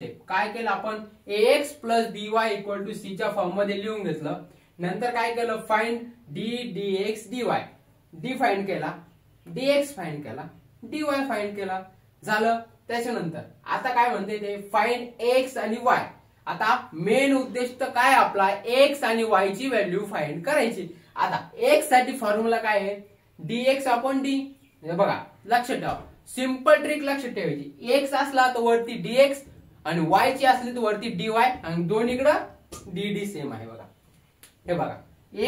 काय केलं आपण ax plus dy equal to c च्या फॉर्म मध्ये लिहून घेतलं. नंतर काय केलं find d dx dy d find केला, dx फाइंड केला, dy फाइंड केला. झालं. त्याच्यानंतर आता काय म्हणते ते फाइंड x आणि y. आता मेन उद्देश तर काय आपला x आणि y ची व्हॅल्यू फाइंड करायची. आता x साठी फॉर्म्युला काय आहे dx अपॉन d. बघा लक्षात ठेवा, सिंपल ट्रिक लक्षात ठेवायची. x असला तर वरती dx आणि y ची असली तर वरती dy आणि दोन्हीकडे dd सेम आहे. बघा हे बघा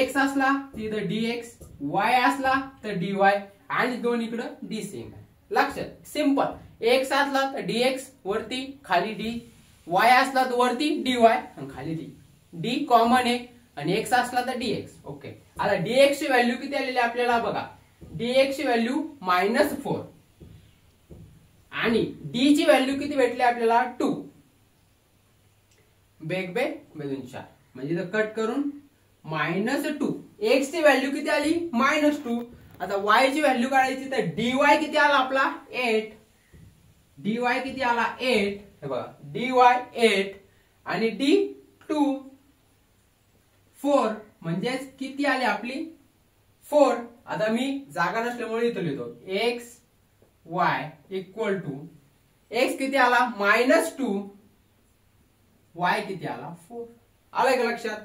x असला तिथं dx, y असला तर dy आणि दोन्हीकडे d सेम आहे. लक्षात सिंपल. x असला तर dx वरती खाली d, y असला तर वरती dy आणि खाली d. d कॉमन आहे आणि x असला तर dx. ओके. आता dx ची व्हॅल्यू किती आलेली आपल्याला बघा. dx ची व्हॅल्यू -4 आणि d ची व्हॅल्यू किती भेटली आपल्याला 2. बेग बे बेदून 4 म्हणजे इथं कट करून -2. x ची व्हॅल्यू किती आली -2. आता y ची व्हॅल्यू काढायची तर dy किती आला आपला 8. dy किती आला 8. हे बघा dy 8 आणि d 2 4 म्हणजे किती आली आपली 4. आता मी जागा नसल्यामुळे इथं लिहितो x y equal to x किती आला -2, y किती आला 4. आलाय का लक्षात.